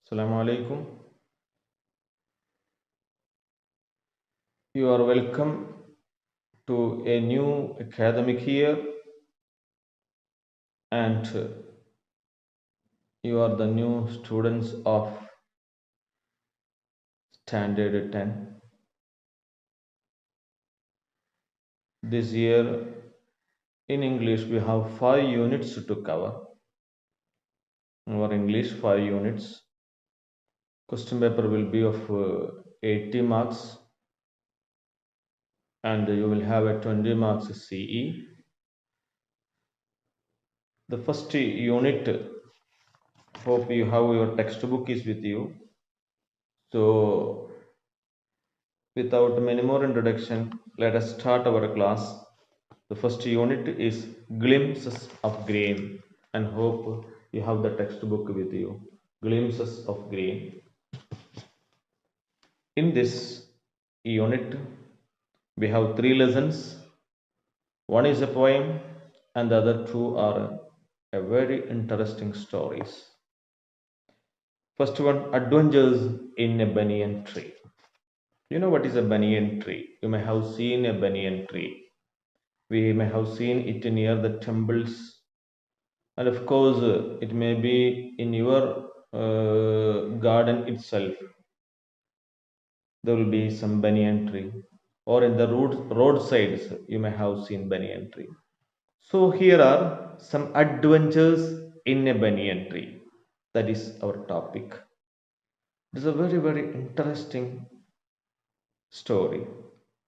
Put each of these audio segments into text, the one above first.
Assalamu alaikum. You are welcome to a new academic year, and you are the new students of Standard 10. This year in English we have 5 units to cover. Our English 5 units. Question paper will be of 80 marks, and you will have a 20 marks CE. The first unit, hope you have your textbook is with you. So without many more introduction, let us start our class. The first unit is Glimpses of Green, and hope you have the textbook with you. Glimpses of Green. In this unit, we have 3 lessons. One is a poem, and the other two are a very interesting stories. First one, Adventures in a Banyan Tree. You know what is a banyan tree? You may have seen a banyan tree. We may have seen it near the temples, and of course, it may be in your garden itself. There will be some banyan tree, or in the roadsides, you may have seen banyan tree. So, here are some adventures in a banyan tree. That is our topic. It is a very, very interesting story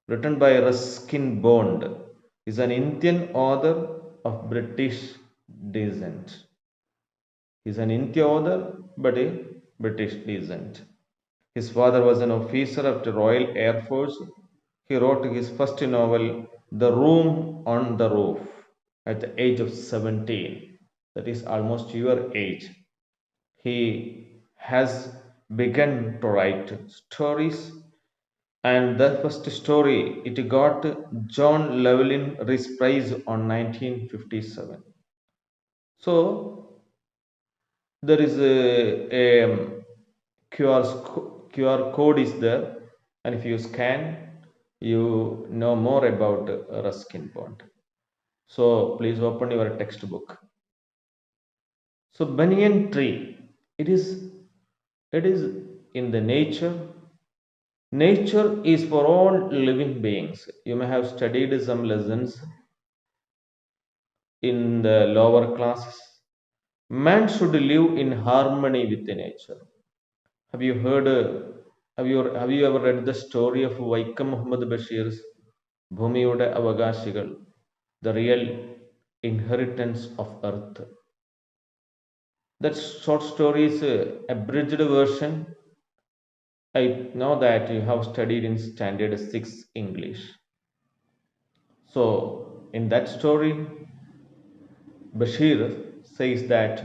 written by Ruskin Bond. Is an Indian author of British descent. He is an Indian author but a British descent. His father was an officer of the Royal Air Force. He wrote his first novel, The Room on the Roof, at the age of 17. That is almost your age. He has begun to write stories, and the first story it got John Llewellyn Rhys Prize on 1957. So there is a QR code is there, and if you scan, you know more about Ruskin Bond. So please open your textbook. So banyan tree, it is in the nature. Nature is for all living beings. You may have studied some lessons in the lower classes. Man should live in harmony with the nature. Have you heard? Have you ever read the story of Vaikam Muhammad Bashir's Bhumiyude Avagashikal, the real inheritance of earth? That short story is a abridged version. I know that you have studied in Standard 6 English. So, in that story, Bashir says that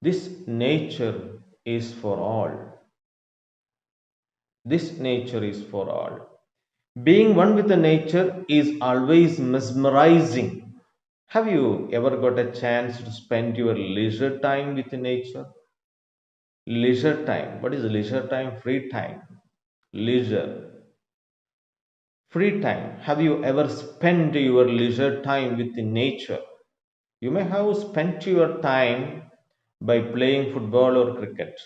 this nature is for all. This nature is for all. Being one with the nature is always mesmerizing. Have you ever got a chance to spend your leisure time with nature? Leisure time. What is leisure time? Free time. Leisure. Free time. Have you ever spent your leisure time with nature? You may have spent your time by playing football or cricket.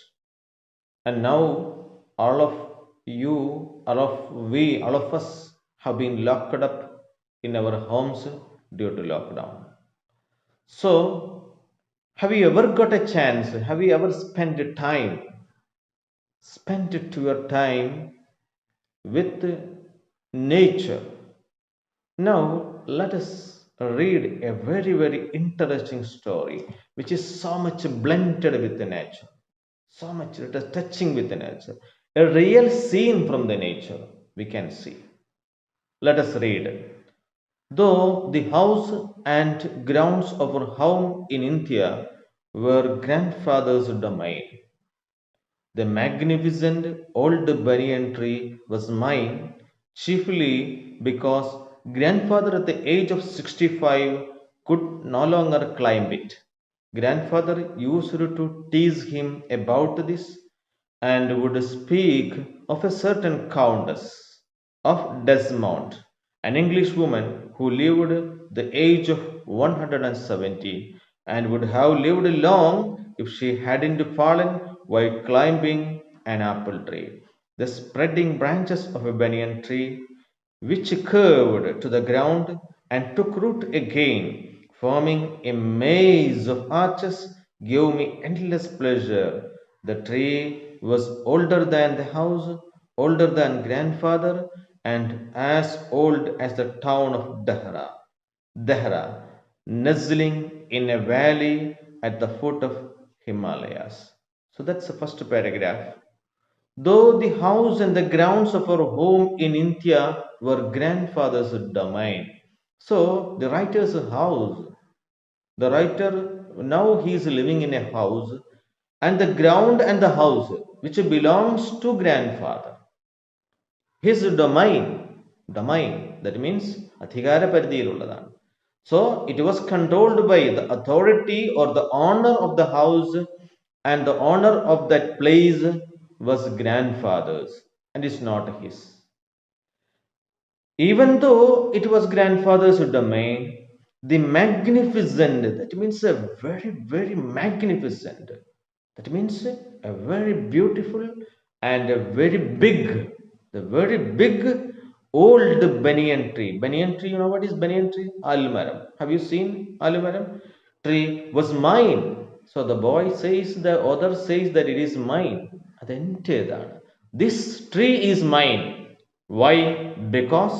And now all of us have been locked up in our homes due to lockdown. So, have you ever got a chance? Have you ever spent your time with nature? Now, let us read a very, very interesting story which is so much blended with the nature, so much it is touching with the nature. A real scene from the nature we can see. Let us read. Though the house and grounds of our home in India were grandfather's domain, the magnificent old banyan tree was mine, chiefly because grandfather at the age of 65 could no longer climb it. Grandfather used to tease him about this and would speak of a certain countess of Desmond, an English woman who lived the age of 170 and would have lived long if she hadn't fallen while climbing an apple tree. The spreading branches of a banyan tree, which curved to the ground and took root again, forming a maze of arches, gave me endless pleasure. The tree was older than the house, older than grandfather, and as old as the town of Dehra, nuzzling in a valley at the foot of Himalayas. So that's the first paragraph. Though the house and the grounds of our home in India were grandfather's domain. So the writer's house, the writer now he is living in a house, and the ground and the house which belongs to grandfather. His domain, that means അധികാര പരിധിയിലുള്ളതാണ്. So it was controlled by the authority or the owner of the house, and the owner of that place was grandfather's and is not his. Even though it was grandfather's domain, the magnificent, that means a very, very magnificent, that means a very beautiful and a very big, the very big old banyan tree. Banyan tree, you know what is banyan tree? Alumaram. Have you seen alumaram? Tree was mine. So the boy says, the author says that it is mine. അതെൻ്റേതാണ്. This tree is mine. Why? Because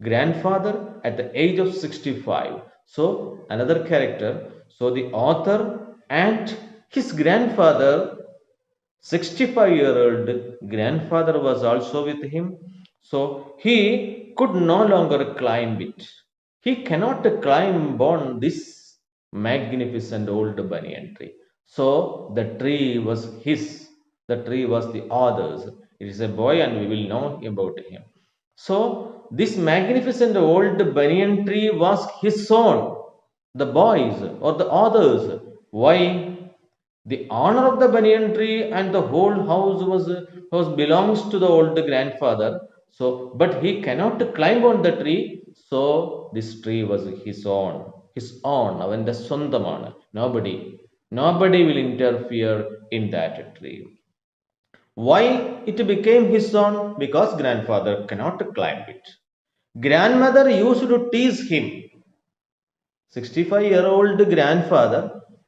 grandfather at the age of 65. So another character. So the author and his grandfather, 65-year-old grandfather, was also with him. So he could no longer climb it. He cannot climb on this magnificent old banyan tree. So the tree was his. The tree was the author's. It is a boy and we will know about him. So this magnificent old banyan tree was his own, the boy's or the author's. Why? The honor of the banyan tree and the whole house was belongs to the old grandfather. So but he cannot climb on the tree. So this tree was his own, അവന്റെ സ്വന്തമാണ്. Nobody will interfere in that tree. Why it became his own? Because grandfather cannot climb it. Grandmother used to tease him. 65-year-old grandfather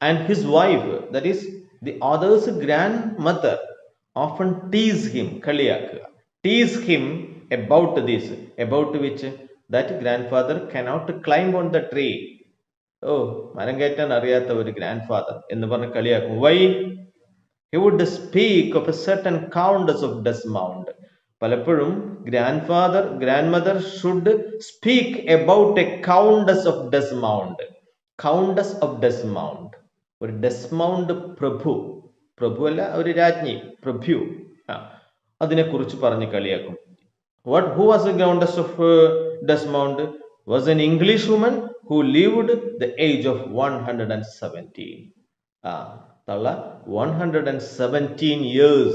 and his wife, that is the other's grandmother, often tease him about this, about which that grandfather cannot climb on the tree. Oh, മരം കയറ്റാൻ അറിയാത്ത ഒരു grandfather എന്ന് പറഞ്ഞ് കളിയാക്കും. Why? He would speak of a certain countess of Desmond. പലപ്പോഴും grandmother should speak about a countess of Desmond. Countess of Desmond. ഒരു ഡെസ്മൗണ്ട് പ്രഭു അല്ല, ഒരു രാജ്ഞി, പ്രഭു, അതിനെക്കുറിച്ച് പറഞ്ഞ് കളിയാക്കും. Who was the countess of Desmond? Was an English woman who lived the age of 117. തള്ള 117 years,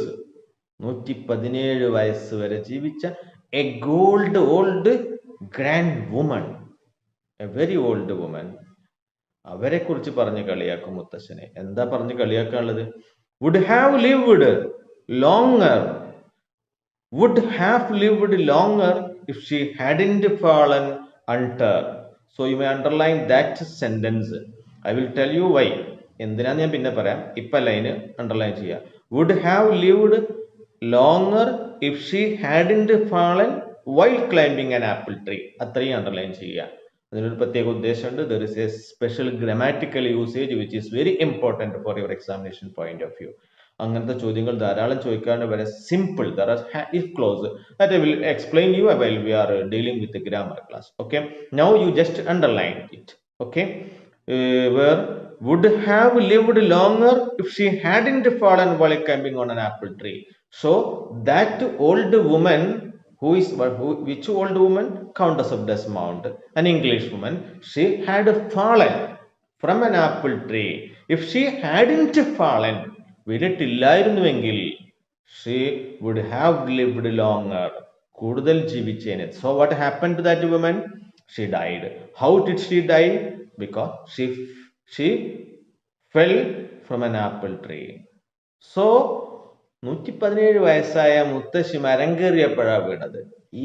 117 വയസ്സ് വരെ ജീവിച്ച a old grand woman, a very old woman. അവരെ കുറിച്ച് പറഞ്ഞ് കളിയാക്കും മുത്തശ്ശനെ. എന്താ പറഞ്ഞ് കളിയാക്കാനുള്ളത്? would have lived longer if she hadn't fallen under. So you may underline that sentence. I will tell you why. എന്തിനാന്ന് ഞാൻ പിന്നെ പറയാം. ഇപ്പൊ ലൈന് അണ്ടർലൈൻ ചെയ്യാം. would have lived longer if she hadn't fallen while climbing an apple tree. അത്രയും underline ചെയ്യുക. അതിനൊരു പ്രത്യേക ഉദ്ദേശമുണ്ട്. There is a special grammatical usage which is very important for your examination point of view. അങ്ങനത്തെ ചോദ്യങ്ങൾ ധാരാളം ചോദിക്കാണ്ട് വരെ simple, there are if clause that I will explain you while we are dealing with the grammar class. Okay, now you just underline it. Okay, where would have lived longer if she hadn't fallen while climbing on an apple tree. So that old woman, which old woman? Countess of Desmond, an English woman. She had fallen from an apple tree. If she hadn't fallen, വീണിട്ടില്ലായിരുന്നുവെങ്കിൽ, she would have lived longer. കൂടുതൽ ജീവിച്ചേനെ. So what happened to that woman? She died. How did she die? Because she fell from an apple tree. So 117 വയസ്സായ മുത്തശ്ശി മരം കയറിയപ്പോഴാണ് വീണത്.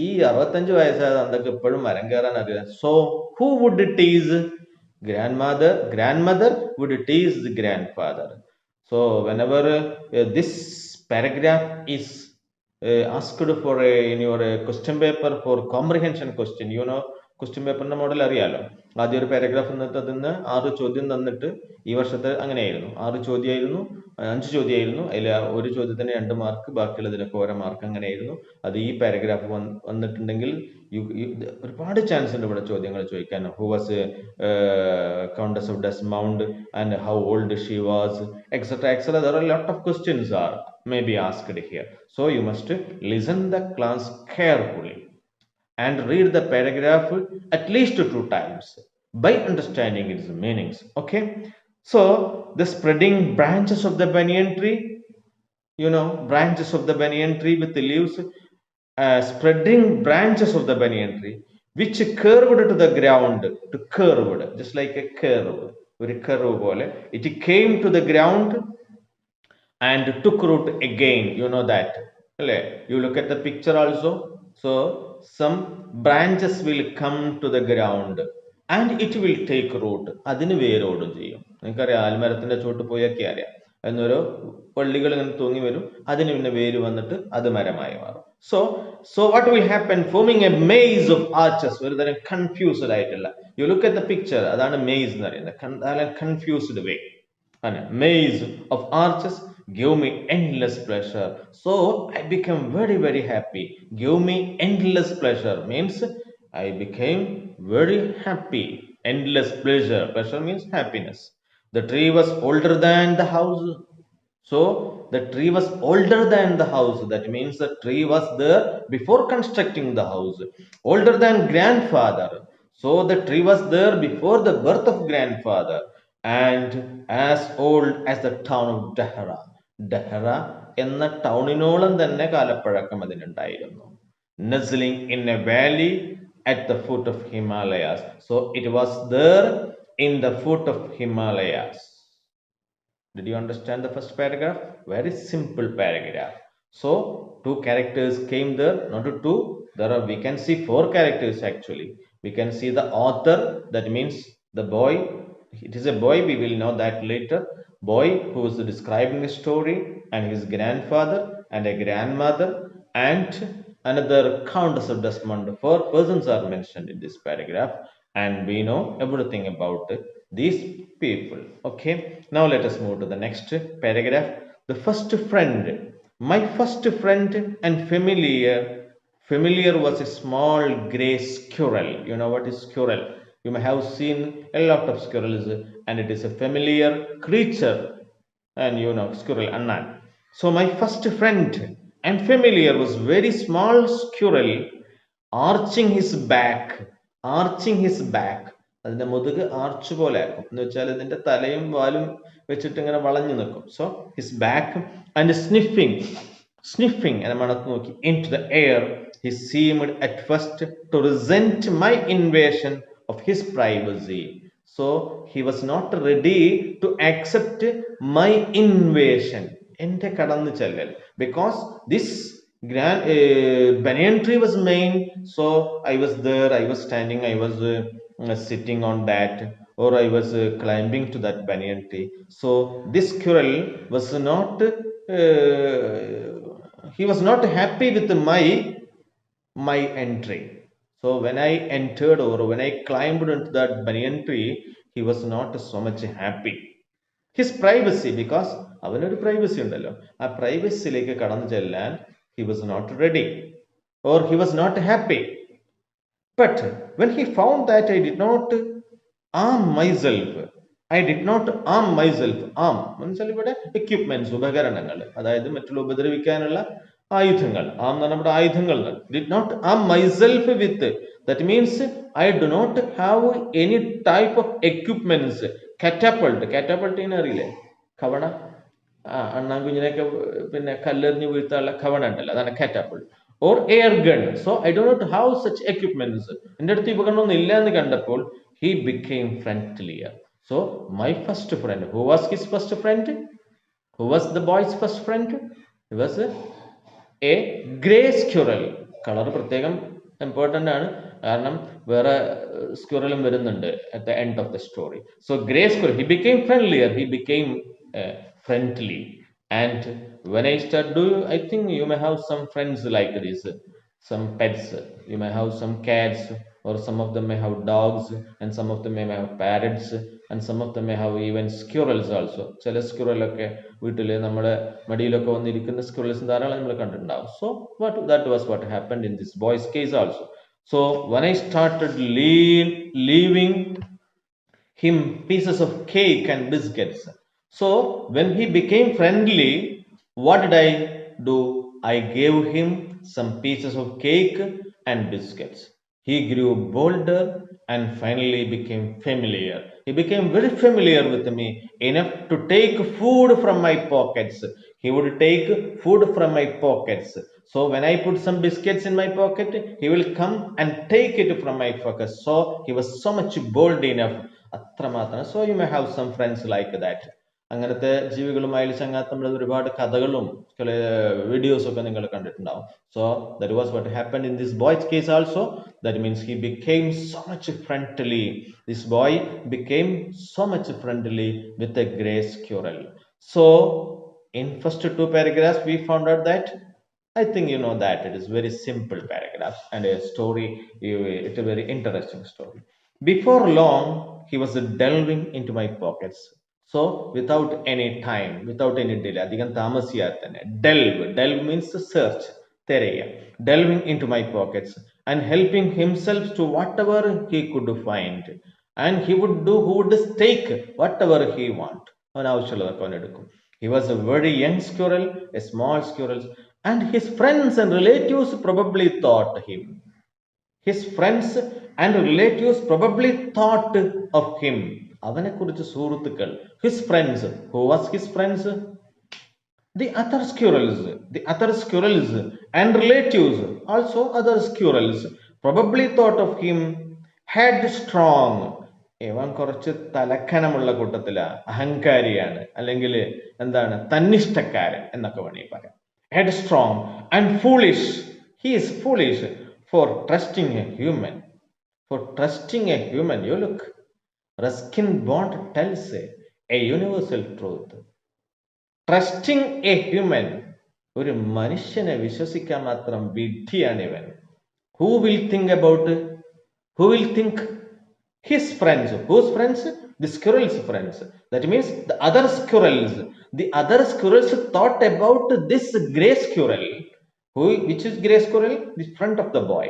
ഈ 65 വയസ്സായ തന്തക്ക് ഇപ്പോഴും മരം കയറാൻ അറിയാം. So who would tease? Grandmother would tease the grandfather. So whenever this paragraph is asked for in your question paper for comprehension question, question പേപ്പറിന്റെ മോഡൽ അറിയാലോ. ആദ്യം ഒരു പാരഗ്രാഫ് എന്നിട്ട് അതിന് 6 ചോദ്യം തന്നിട്ട്, ഈ വർഷത്തെ അങ്ങനെയായിരുന്നു, 6 ചോദ്യമായിരുന്നു, 5 ചോദ്യമായിരുന്നു. അതിൽ ഒരു ചോദ്യത്തിന് 2 മാർക്ക്, ബാക്കിയുള്ളതിനൊക്കെ 1 മാർക്ക്, അങ്ങനെയായിരുന്നു. അത് ഈ പാരഗ്രാഫ് വന്നിട്ടുണ്ടെങ്കിൽ ഒരുപാട് ചാൻസ് ഉണ്ട് ഇവിടെ ചോദ്യങ്ങൾ ചോദിക്കാൻ. Who was Countess of Desmond and how old she was, etc., etc. There are a lot of questions are maybe asked here. So you must listen the class carefully and read the paragraph at least 2 times by understanding its meanings. Okay, so the spreading branches of the banyan tree, branches of the banyan tree with the leaves, spreading branches of the banyan tree which curved to the ground, just like a curve, very curve pole, it came to the ground and took root again. You know that, you look at the picture also. So some branches will come to the ground and it will take root. അതിന് വേരോടും ചെയ്യും. നിങ്ങൾക്കറിയാം, ആൽമരത്തിന്റെ ചോട്ട് പോയൊക്കെ അറിയാം, എന്നൊരു പള്ളികൾ ഇങ്ങനെ തൂങ്ങി വരും, അതിന് പിന്നെ വേര് വന്നിട്ട് അത് മരമായി മാറും. So what will happen? Forming a maze of arches. ഒരു തരം കൺഫ്യൂസ്ഡ് ആയിട്ടുള്ള, you look at the picture, അതാണ് maze എന്ന് പറയുന്നത്, confused way. Maze of arches give me endless pleasure. So I became very, very happy. Give me endless pleasure means I became very happy. Endless pleasure. Pleasure means happiness. The tree was older than the house. So the tree was older than the house. That means the tree was there before constructing the house. Older than grandfather. So the tree was there before the birth of grandfather. And as old as the town of Dahra. ഡഹറ എന്ന ടൗണിനോളം തന്നെ കാലപ്പഴക്കം അതിനുണ്ടായിരുന്നു. Nuzzling in a valley at the foot of Himalayas. So it was there in the foot of Himalayas. Did you understand the first paragraph? Very simple paragraph. So 2 characters came there, not 2. We can see 4 characters actually. We can see the author, that means the boy. It is a boy, we will know that later. Boy who is describing the story, and his grandfather and a grandmother and another Countess of Desmond. 4 persons are mentioned in this paragraph, and we know everything about these people. Okay, now let us move to the next paragraph. The first friend. My first friend and familiar was a small grey squirrel. You know what is squirrel? You may have seen a lot of squirrels, and it is a familiar creature. And squirrel, annan. So my first friend and familiar was very small squirrel, arching his back. അതിന്റെ മുതുക് arch പോലെ ആക്കും, എന്ന് വെച്ചാൽ ഇതിന്റെ തലയും വാലും വെച്ചിട്ട് ഇങ്ങനെ വളഞ്ഞു നിൽക്കും. So his back and sniffing and മണത്ത് നോക്കി into the air. He seemed at first to resent my invasion of his privacy. So he was not ready to accept my invasion, ente kadannu chellal, because this banyan tree was mine. So I was there, I was standing, I was sitting on that, or I was climbing to that banyan tree. So this squirrel was not he was not happy with my entry. So when I entered, or when I climbed into that banyan tree, he was not so much happy. His privacy, because അവനൊരു privacy ഉണ്ടല്ലോ, ആ പ്രൈവസിയിലേക്ക് കടന്നു ചെല്ലാൻ he was not ready, or he was not happy. But when he found that I did not arm myself, മനസ്സിൽ ഇവിടെ equipments, ഉപകരണങ്ങൾ, അതായത് മറ്റുള്ള ഉപദ്രവിക്കാനുള്ള ആയുധങ്ങൾ. ആം എന്ന് നമ്മുടെ ആയുധങ്ങൾ. Did not arm myself with, that means I do not have any type of equipments കാറ്റാപ്പൾട്ടിനെ അറിയില്ലേ? കവണ. അണ്ണാൻകുഞ്ഞിനെയൊക്കെ പിന്നെ കല്ലെറിഞ്ഞ് വീഴ്ത്താനുള്ള കവണ ഉണ്ടല്ലോ, അതാണ് catapult. Or air gun. So I do not have such equipments. എൻ്റെ അടുത്ത് ഉപകരണമൊന്നും ഇല്ല എന്ന് കണ്ടപ്പോൾ he became friendlier. So my first friend, who was his first friend? Who was the boy's first friend? He was a grey squirrel. Colour പ്രത്യേകം important ആണ്, കാരണം വേറെ സ്ക്യൂറലും വരുന്നുണ്ട് at the end of the story. So grey squirrel, he became friendlier, he became friendly. And when I start, I think you may have some friends like this, some pets. You may have some cats, or some of them may have dogs, and some of them may have parrots, and some of them may have even squirrels also. ചില സ്ക്യൂറലൊക്കെ വീട്ടിൽ നമ്മുടെ മടിയിലൊക്കെ വന്നിരിക്കുന്ന squirrels ധാരാളം നമ്മൾ കണ്ടിട്ടുണ്ടാവും. So that was what happened in this boy's case also. So when I started leaving him pieces of cake and biscuits. So when he became friendly, what did I do? I gave him some pieces of cake and biscuits. He grew bolder and finally became familiar. He became very familiar with me, enough to take food from my pockets. He would take food from my pockets. So when I put some biscuits in my pocket, he will come and take it from my pocket. So he was so much bold enough. അത്രമാത്രം. So you may have some friends like that. അങ്ങനത്തെ ജീവികളുമായി ചങ്ങാത്തമുള്ള ഒരുപാട് കഥകളും ചില വീഡിയോസും ഒക്കെ നിങ്ങൾ കണ്ടിട്ടുണ്ടാവും. So that was what happened in this boys case also. That means he became so much friendly. This boy became so much friendly with a grey squirrel. So in first two paragraphs we found out that, I think you know that it is very simple paragraphs and a story. It's a very interesting story. Before long, he was delving into my pockets. So without any time, without any delay, അധികം താമസിയാതെ തന്നെ delve means to search, തിരയുക. Delving into my pockets and helping himself to whatever he could find. And he would take whatever he want. അവൻ ആവശ്യമുള്ളതൊക്കെ അവൻ എടുക്കും. He was a very young squirrel, a small squirrel, and his friends and relatives probably thought him. His friends and relatives probably thought of him. അവനെ കുറിച്ച് സുഹൃത്തുക്കൾ, his friends. Who was his friends? The other squirrels and relatives, also other squirrels, probably thought of him headstrong. ഇവൻ കുറച്ച് തലക്കനമുള്ള കൂട്ടത്തിലാ, അഹങ്കാരിയാണ്, അല്ലെങ്കിൽ എന്താണ്, തന്നിഷ്ടക്കാരൻ എന്നൊക്കെ വേണമെങ്കിൽ പറയാം. Headstrong and foolish. He is foolish for trusting a human. For trusting a human. You look, Ruskin Bond tells a universal truth. Trusting a human. ഒരു മനുഷ്യനെ വിശ്വസിക്കാൻ മാത്രം വിഡ്ഢിയാണ് ഇവൻ. Who will think his friends? Whose friends? The squirrel's friends. That means the other squirrels. The other squirrels thought about this gray squirrel. Which is gray squirrel? The friend of the boy.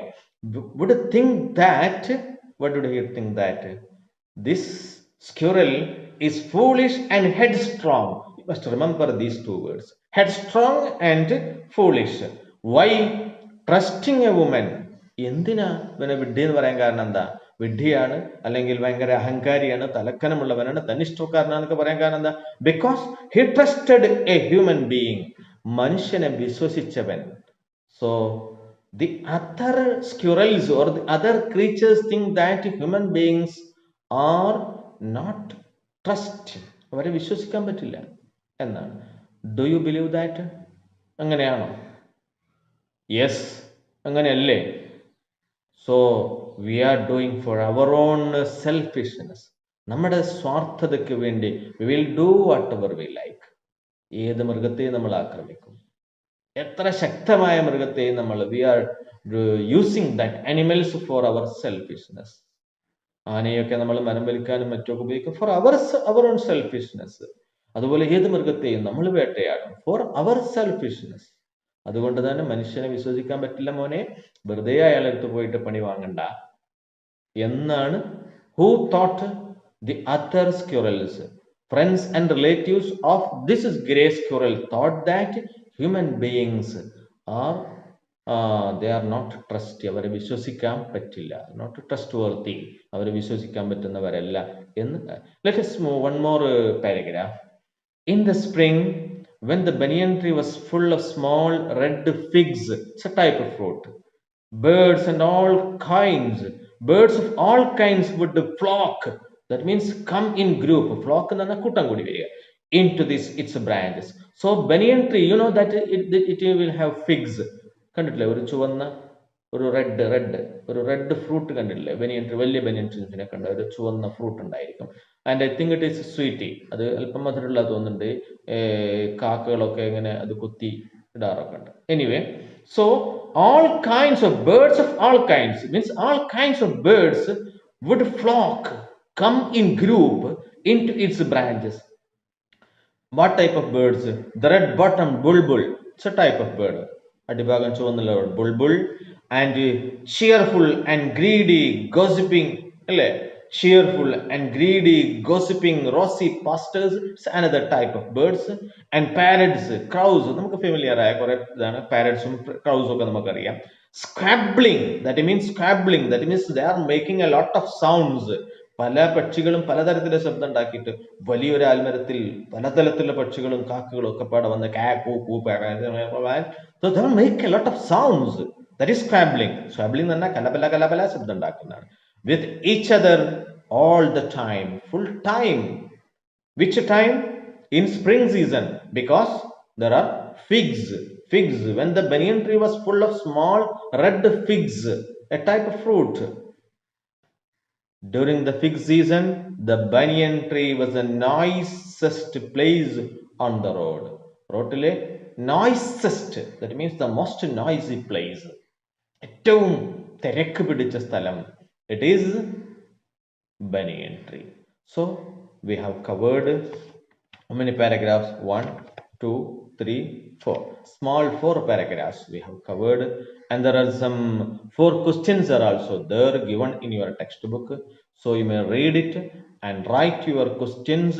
Would think that, what did he think that? This squirrel is foolish and headstrong. You must remember these two words. Headstrong and foolish. Why? Trusting a woman. എന്തിനാ ഇവനെ വിഡ്ഢി എന്ന് പറയാൻ കാരണം എന്താ? വിഡ്ഢിയാണ്, അല്ലെങ്കിൽ ഭയങ്കര അഹങ്കാരിയാണ്, തലക്കനമുള്ളവനാണ്, തന്നിഷ്ടക്കാരനാന്നൊക്കെ പറയാൻ കാരണം എന്താ? Because he trusted a human being. മനുഷ്യനെ വിശ്വസിച്ചവൻ. So the other squirrels or the other creatures think that human beings are not trust. അവരെ വിശ്വസിക്കാൻ പറ്റില്ല എന്നാണ്. Do you believe that? അങ്ങനെയാണോ? യെസ്, അങ്ങനെയല്ലേ? So we are doing for our own selfishness. നമ്മുടെ സ്വാർത്ഥതയ്ക്ക് വേണ്ടി we will do whatever we like. ഏത് മൃഗത്തെയും നമ്മൾ ആക്രമിക്കും, എത്ര ശക്തമായ മൃഗത്തെയും നമ്മൾ, we are using that animals four our selfishness. ആനയൊക്കെ നമ്മൾ മരം വലിക്കാനും മറ്റൊക്കെ ഉപയോഗിക്കും ഫോർ അവർ ഓൺ സെൽഫിഷ്നെസ്. അതുപോലെ ഏത് മൃഗത്തെയും നമ്മൾ വേട്ടയാടും ഫോർ അവർ സെൽഫിഷ്നെസ്. അതുകൊണ്ട് തന്നെ മനുഷ്യനെ വിശ്വസിക്കാൻ പറ്റില്ല മോനെ, വെറുതെ അയാളെടുത്ത് പോയിട്ട് പണി വാങ്ങണ്ട എന്നാണ്. Who thought? The other squirrels, friends and relatives of this gray squirrel thought that human beings are they are not trustworthy. അവരെ വിശ്വസിക്കാൻ പറ്റില്ല. നോട്ട് ട്രസ്റ്റ് വർത്തി. അവരെ വിശ്വസിക്കാൻ പറ്റുന്നവരല്ല Let us move one more paragraph. In the spring, when the banyan tree was full of small red figs, it's a type of fruit, birds and all kinds, birds of all kinds would flock. That means come in group. Flock into this its branches. So banyan tree, you know that it will have figs. കണ്ടിട്ടില്ലേ ഒരു ചുവന്ന ഒരു red fruit കണ്ടിട്ടില്ലേ ബനിയൻ tree വലിയ ബനിയൻ ട്രീസിനെ കണ്ട ഒരു ചുവന്ന fruit ഉണ്ടായിരിക്കും and I think it is sweety അത് അല്പം മധുരമുള്ള തോന്നുന്നുണ്ട് കാക്കകളൊക്കെ ഇങ്ങനെ അത് കുത്തി ഇടാറൊക്കെ ഉണ്ട് anyway so all kinds of birds of all kinds means all kinds of birds would flock come in group into its branches. What type of birds? The red bottomed bulbul. It's a type of bird. അടിഭാഗം ചുവന്നുള്ള bulbul and cheerful and greedy gossiping അല്ലേ cheerful and greedy gossiping rosy pastors is another type of birds and parrots crows നമുക്ക് familiar ആയ കുറെ ഇതാണ് parrotsഉം crows ഒക്കെ നമുക്കറിയാം squabbling that means they are making a lot of sounds പല പക്ഷികളും പലതരത്തിലുള്ള ശബ്ദം ഉണ്ടാക്കിയിട്ട് വലിയൊരു ആൽമരത്തിൽ പലതരത്തിലുള്ള പക്ഷികളും കാക്കകളും ഒക്കെ പാടെ വന്ന് so they make a lot of sounds. That is squabbling. Squabbling എന്ന് പറഞ്ഞാൽ കലപല ശബ്ദം ഉണ്ടാക്കുന്നതാണ് with each other all the time, full time. Which time? In spring season, because there are figs. When the banyan tree was full of small red figs, a type of fruit. During the fig season, the banyan tree was the noisiest place on the road. റോട്ടിലെ noisiest, that means the most noisy place. ഏറ്റവും തിരക്ക് പിടിച്ച സ്ഥലം. It is banyan tree. So we have covered how many paragraphs? 1, 2, 3, 4. Small 4 paragraphs we have covered, and there are some 4 questions are also there given in your textbook. So you may read it and write your questions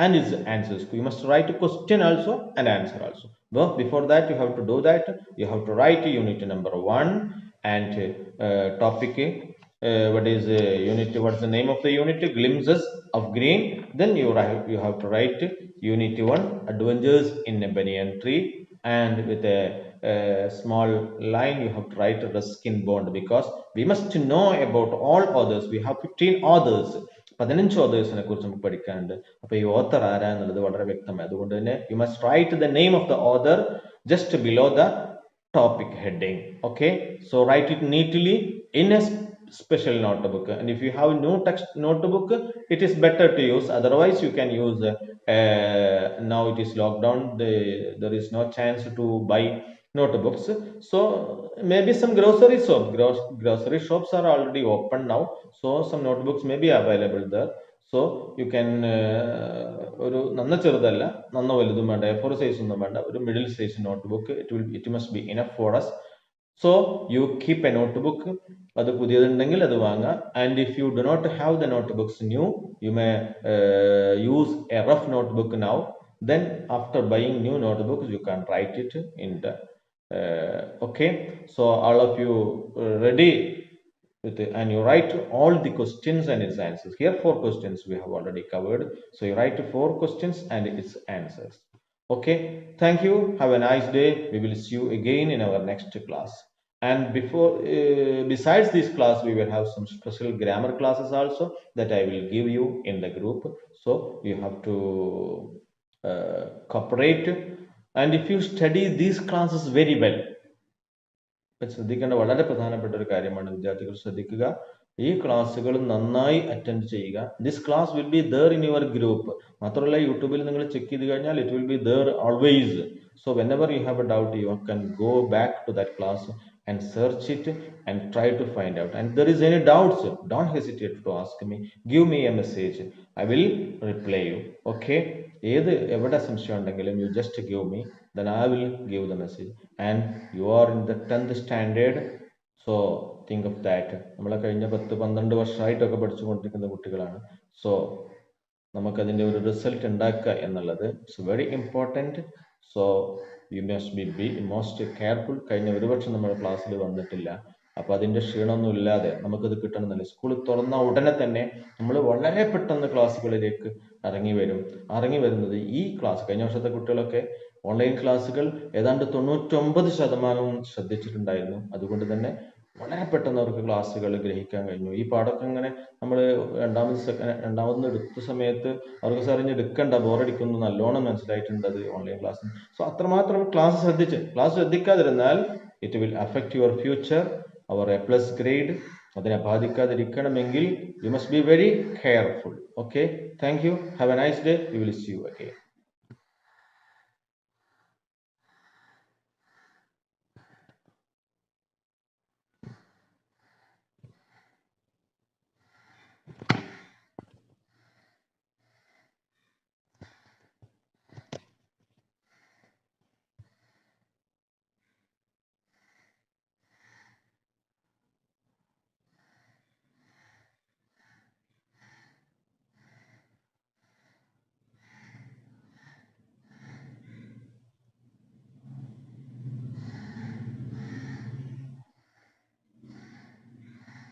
and its answers. You must write a question also and answer also. But before that, you have to do that. You have to write unit number 1 and topic. What is unit? What's the name of the unit? Glimpses of green. Then you have to write unit 1 adventures in a banyan tree, and with a small line you have to write Ruskin Bond, because we must know about all authors. We have 15 authors. 15 ഓതേഴ്സിനെ കുറിച്ച് നമുക്ക് പഠിക്കാനുണ്ട് അപ്പൊ ഈ author ആരാ എന്നുള്ളത് വളരെ വ്യക്തമായി അതുകൊണ്ട് തന്നെ you must write the name of the author just below the topic heading. Okay, so write it neatly in a special notebook, and if you have no text notebook it is better to use, otherwise you can use now it is lockdown, there is no chance to buy notebooks, so maybe some grocery shops are already open now, so some notebooks may be available there. So you can ഒരു നന്ന ചെറുതല്ല നന്ന വലുതും വേണ്ട A4 size ഒന്നും വേണ്ട ഒരു middle size notebook it must be enough for us. So you keep a notebook, അത് പുതിയതുണ്ടെങ്കിൽ അത് വാങ്ങാം, and if you do not have the notebooks new, you may use a rough notebook now, then after buying new notebooks you can write it in the okay, so all of you ready with it, and you write all the questions and its answers. Here 4 questions we have already covered, so you write 4 questions and its answers. Okay, thank you, have a nice day, we will see you again in our next class. And before besides this class we will have some special grammar classes also that I will give you in the group, so you have to cooperate, and if you study these classes very well, ശ്രദ്ധിക്കേണ്ട വളരെ പ്രധാനപ്പെട്ട ഒരു കാര്യമാണ് വിദ്യാർത്ഥികൾ ശ്രദ്ധിക്കുക, ഈ ക്ലാസ്സുകൾ നന്നായി അറ്റൻഡ് ചെയ്യുക. This class will be there in your group. മാത്രമല്ല യൂട്യൂബിൽ നിങ്ങൾ ചെക്ക് ചെയ്ത് കഴിഞ്ഞാൽ it will be there always. So whenever U have A doubt U can go back to that class and search it and try to find out. And there is any doubts, don't hesitate to ask me. Give me a message. I will reply you. Okay? എവിടെ സംശയം ഉണ്ടെങ്കിലും you just give me, then I will give the message. And you are in the 10th standard, so think of that. നമ്മളെ കഴിഞ്ഞ 10-12 വർഷമായിട്ടൊക്കെ പഠിച്ചുകൊണ്ടിരിക്കുന്ന കുട്ടികളാണ്. So നമുക്കതിൻ്റെ ഒരു result ഉണ്ടാക്കുക എന്നുള്ളത് it's very important. So you must B most careful. കഴിഞ്ഞ ഒരു വർഷം നമ്മുടെ ക്ലാസ്സിൽ വന്നിട്ടില്ല, അപ്പോൾ അതിൻ്റെ ക്ഷീണമൊന്നും ഇല്ലാതെ നമുക്കത് കിട്ടണമെന്നില്ല. സ്കൂൾ തുറന്ന ഉടനെ തന്നെ നമ്മൾ വളരെ പെട്ടെന്ന് ക്ലാസ്സുകളിലേക്ക് ഇറങ്ങി വരുന്നത് ഈ ക്ലാസ്. കഴിഞ്ഞ വർഷത്തെ കുട്ടികളൊക്കെ ഓൺലൈൻ ക്ലാസ്സുകൾ ഏതാണ്ട് 99% ശ്രദ്ധിച്ചിട്ടുണ്ടായിരുന്നു. അതുകൊണ്ട് തന്നെ വളരെ പെട്ടെന്ന് അവർക്ക് ക്ലാസ്സുകൾ ഗ്രഹിക്കാൻ കഴിഞ്ഞു. ഈ പാഠമൊക്കെ ഇങ്ങനെ നമ്മൾ രണ്ടാമത് എടുത്ത സമയത്ത് അവർക്ക് സാർ ഇനി എടുക്കണ്ട, ബോറടിക്കുന്നു, നല്ലോണം മനസ്സിലായിട്ടുണ്ട് അത് ഓൺലൈൻ ക്ലാസ്. സോ അത്രമാത്രം ക്ലാസ് ശ്രദ്ധിക്കാതിരുന്നാൽ it will affect your future. Our A+ grade അതിനെ ബാധിക്കാതിരിക്കണമെങ്കിൽ you must be very careful. Okay, thank you, have a nice day, we will see you again.